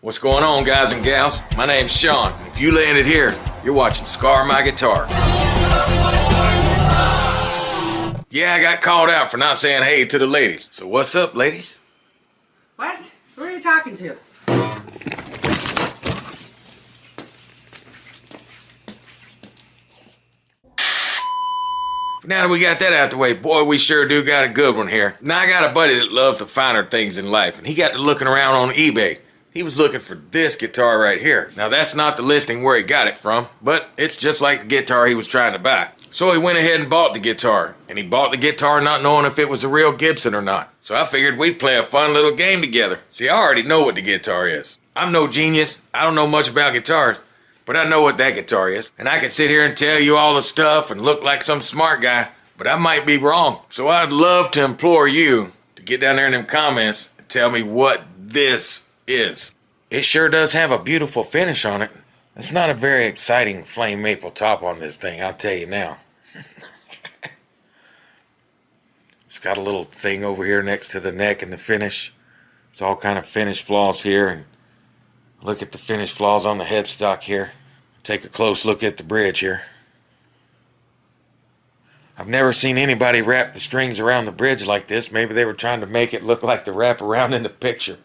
What's going on, guys and gals? My name's Sean. If you landed here, you're watching Scar My Guitar. Yeah, I got called out for not saying hey to the ladies. So what's up, ladies? What? Who are you talking to? Now that we got that out the way, boy, we sure do got a good one here. Now, I got a buddy that loves the finer things in life, and he got to looking around on eBay. He was looking for this guitar right here. Now, that's not the listing where he got it from, but it's just like the guitar he was trying to buy. So he went ahead and bought the guitar, and he bought the guitar not knowing if it was a real Gibson or not. So I figured we'd play a fun little game together. See, I already know what the guitar is. I'm no genius. I don't know much about guitars, but I know what that guitar is. And I can sit here and tell you all the stuff and look like some smart guy, but I might be wrong. So I'd love to implore you to get down there in them comments and tell me what this is. It sure does have a beautiful finish on it. It's not a very exciting flame maple top on this thing, I'll tell you now. It's got a little thing over here next to the neck and the finish. It's all kind of finish flaws here. And look at the finish flaws on the headstock here. Take a close look at the bridge here. I've never seen anybody wrap the strings around the bridge like this. Maybe they were trying to make it look like the wrap around in the picture.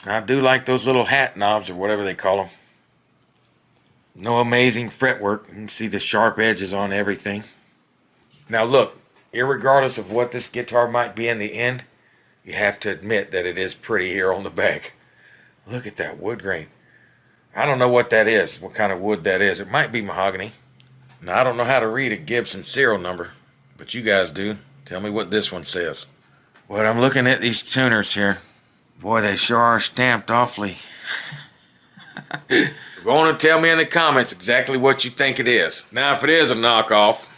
I do like those little hat knobs or whatever they call them. No amazing fretwork. You can see the sharp edges on everything. Now look, irregardless of what this guitar might be in the end, you have to admit that it is pretty here on the back. Look at that wood grain. I don't know what that is, what kind of wood that is. It might be mahogany. Now I don't know how to read a Gibson serial number, but you guys do. Tell me what this one says. But I'm looking at these tuners here. Boy, they sure are stamped awfully. You're going to tell me in the comments exactly what you think it is. Now, if it is a knockoff,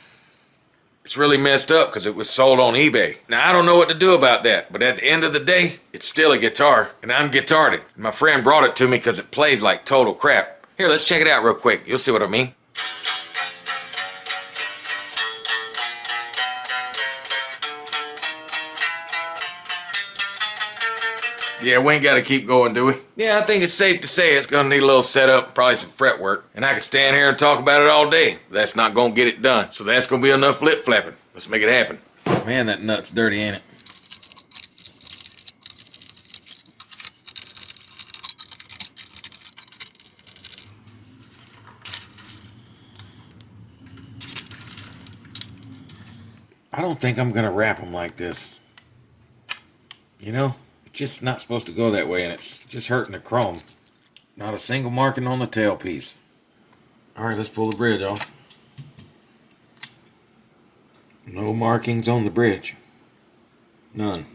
it's really messed up because it was sold on eBay. Now, I don't know what to do about that, but at the end of the day, it's still a guitar, and I'm guitarred. My friend brought it to me because it plays like total crap. Here, let's check it out real quick. You'll see what I mean. Yeah, we ain't got to keep going, do we? Yeah, I think it's safe to say it's going to need a little setup, probably some fretwork. And I can stand here and talk about it all day. That's not going to get it done. So that's going to be enough flip-flapping. Let's make it happen. Man, that nut's dirty, ain't it? I don't think I'm going to wrap them like this. You know? Just not supposed to go that way, and it's just hurting the chrome. Not a single marking on the tailpiece. Alright, let's pull the bridge off. No markings on the bridge. None.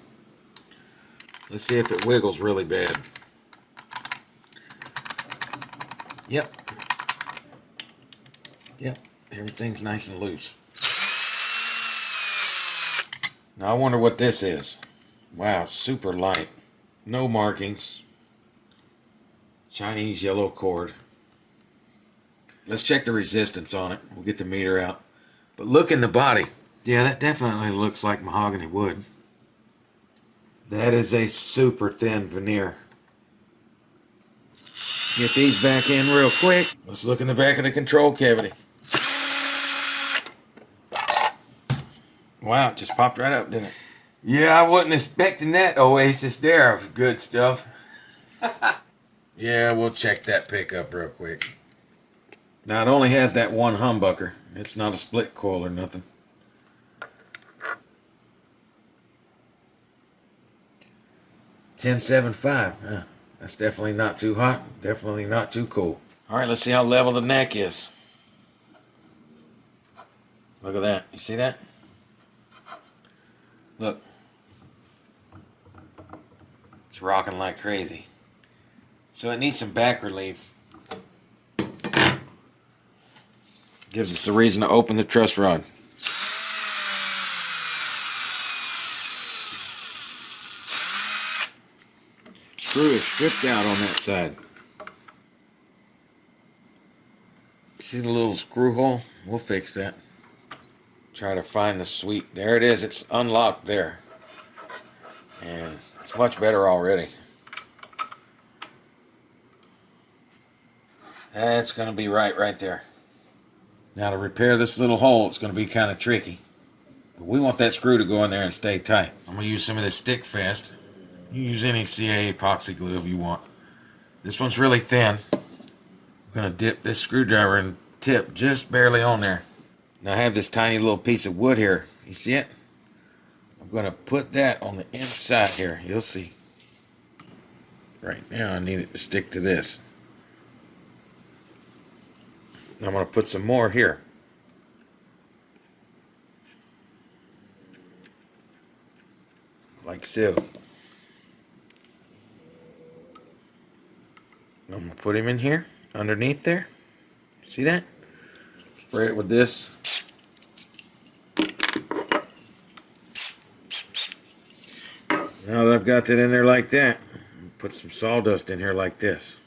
Let's see if it wiggles really bad. Yep. Yep, everything's nice and loose. Now I wonder what this is. Wow, super light. No markings. Chinese yellow cord. Let's check the resistance on it. We'll get the meter out. But look in the body. Yeah, that definitely looks like mahogany wood. That is a super thin veneer. Get these back in real quick. Let's look in the back of the control cavity. Wow, it just popped right up, didn't it? Yeah, I wasn't expecting that oasis there of good stuff. Yeah, we'll check that pickup real quick. Now, it only has that one humbucker. It's not a split coil or nothing. $10.75. That's definitely not too hot. Definitely not too cool. All right, let's see how level the neck is. Look at that. You see that? Look. It's rocking like crazy. So it needs some back relief. Gives us a reason to open the truss rod. Screw is stripped out on that side. See the little screw hole? We'll fix that. Try to find the sweet. There it is. It's unlocked there. And it's much better already. That's going to be right there. Now to repair this little hole, it's going to be kind of tricky. But we want that screw to go in there and stay tight. I'm going to use some of this Stick Fast. You can use any CA epoxy glue if you want. This one's really thin. I'm going to dip this screwdriver and tip just barely on there. Now I have this tiny little piece of wood here. You see it? I'm going to put that on the inside here. You'll see. Right now I need it to stick to this. I'm going to put some more here. Like so. I'm going to put him in here, underneath there. See that? Spray it with this. Now that I've got that in there like that, put some sawdust in here like this.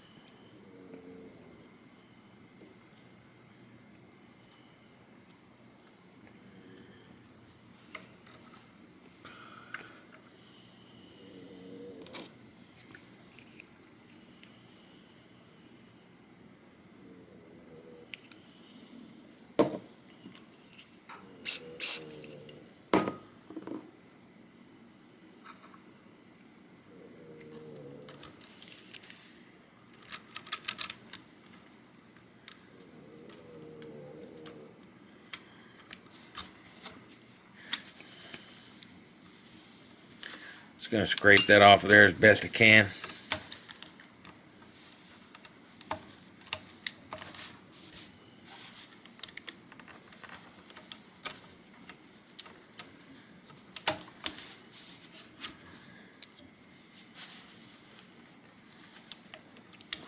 Just going to scrape that off of there as best I can.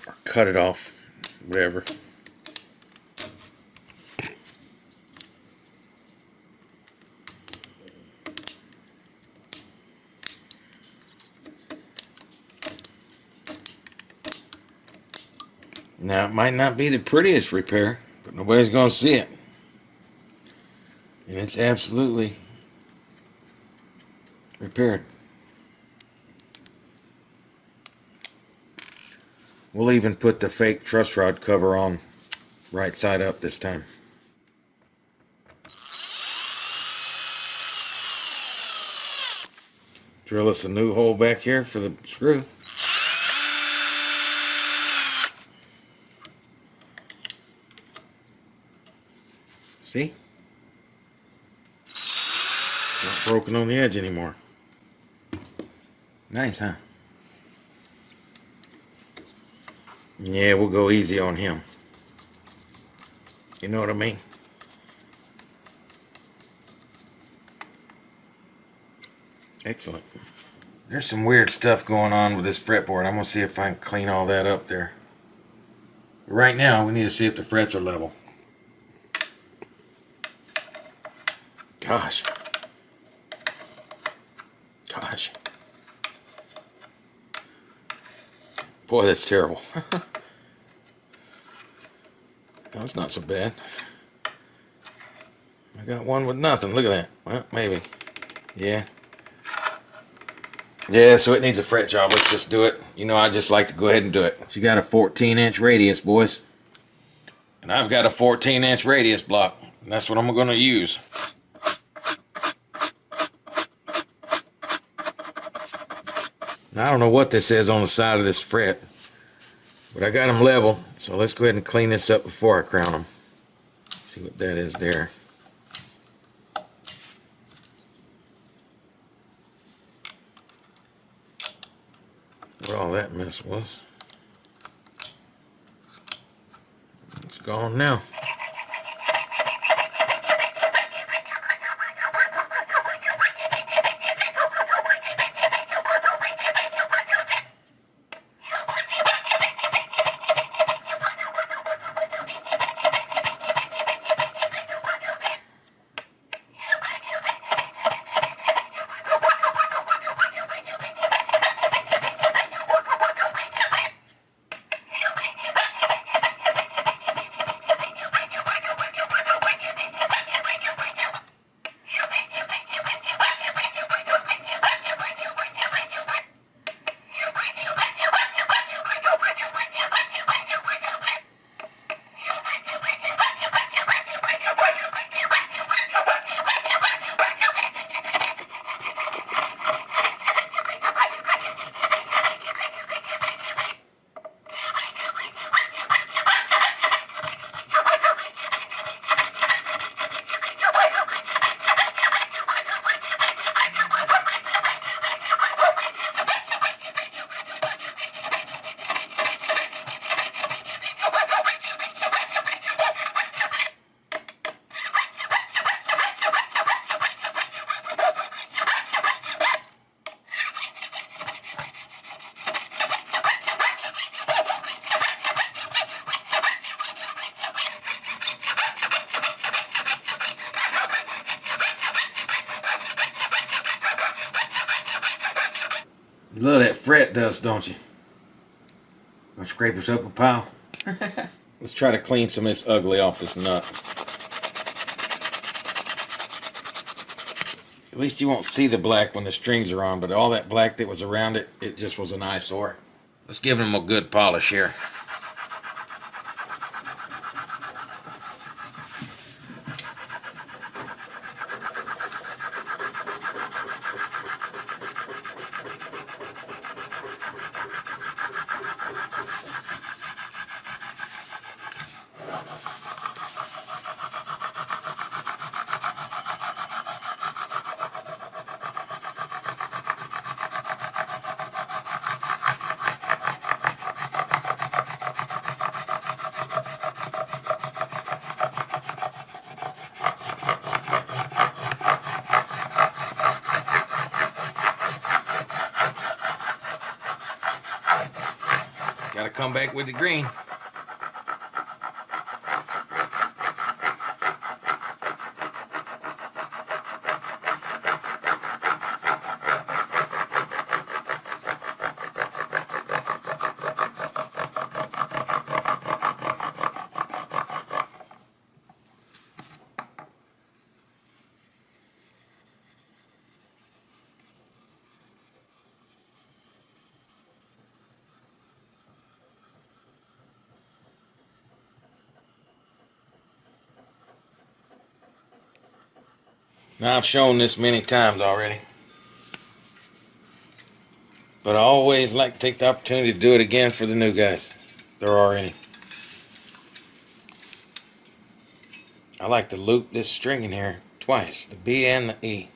Or cut it off, whatever. Now, it might not be the prettiest repair, but nobody's going to see it. And it's absolutely repaired. We'll even put the fake truss rod cover on right side up this time. Drill us a new hole back here for the screw. See? Not broken on the edge anymore. Nice, huh? Yeah, we'll go easy on him. You know what I mean? Excellent. There's some weird stuff going on with this fretboard. I'm going to see if I can clean all that up there. Right now, we need to see if the frets are level. Gosh. Boy, that's terrible. No, it's not so bad. I got one with nothing. Look at that. Well, maybe. Yeah. Yeah, so it needs a fret job. Let's just do it. You know, I just like to go ahead and do it. She got a 14-inch radius, boys. And I've got a 14-inch radius block. And that's what I'm going to use. Now, I don't know what this is on the side of this fret, but I got them level, so let's go ahead and clean this up before I crown them. See what that is there. What all that mess was. It's gone now. You love that fret dust, don't you? Gonna scrape us up a pile? Let's try to clean some of this ugly off this nut. At least you won't see the black when the strings are on, but all that black that was around it, it just was an eyesore. Let's give them a good polish here. Gotta come back with the green. Now, I've shown this many times already, but I always like to take the opportunity to do it again for the new guys, if there are any. I like to loop this string in here twice, the B and the E,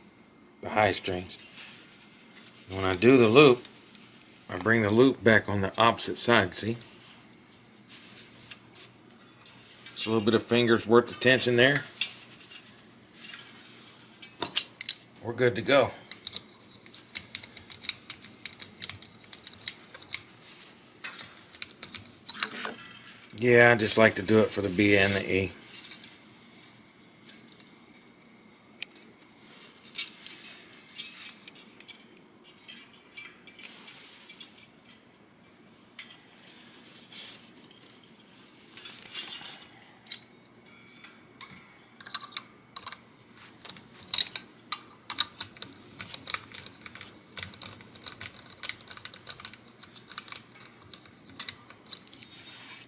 the high strings. When I do the loop, I bring the loop back on the opposite side, see? Just a little bit of fingers worth of tension there. We're good to go. Yeah, I just like to do it for the B and the E.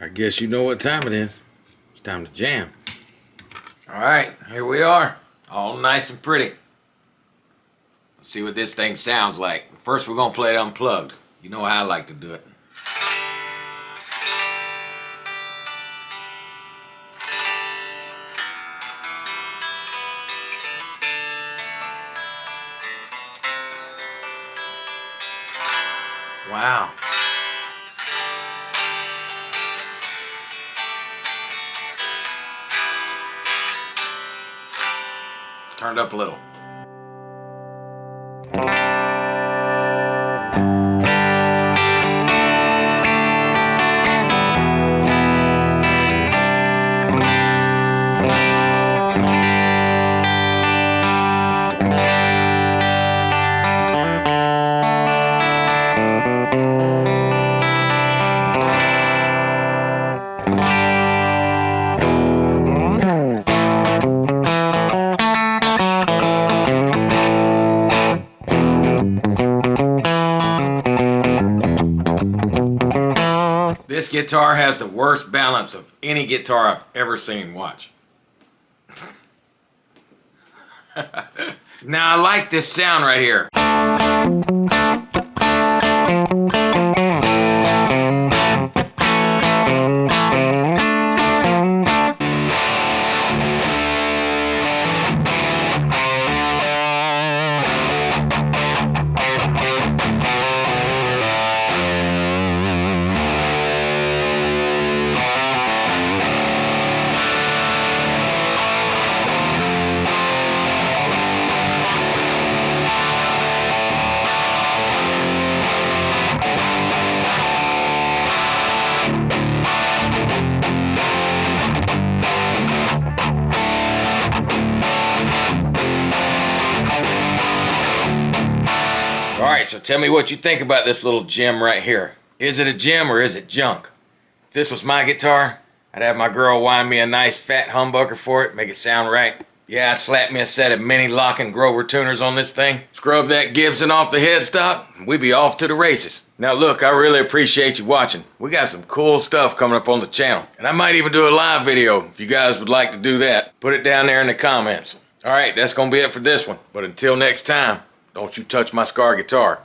I guess you know what time it is. It's time to jam. Alright, here we are. All nice and pretty. Let's see what this thing sounds like. First we're going to play it unplugged. You know how I like to do it. Wow. Turned up a little. This guitar has the worst balance of any guitar I've ever seen. Watch. Now I like this sound right here. Alright, so tell me what you think about this little gem right here. Is it a gem or is it junk? If this was my guitar, I'd have my girl wind me a nice fat humbucker for it, make it sound right. Yeah, I'd slap me a set of mini lock and Grover tuners on this thing, scrub that Gibson off the headstock, and we'd be off to the races. Now look, I really appreciate you watching. We got some cool stuff coming up on the channel, and I might even do a live video if you guys would like to do that. Put it down there in the comments. Alright, that's gonna be it for this one. But until next time, don't you touch my Scar guitar.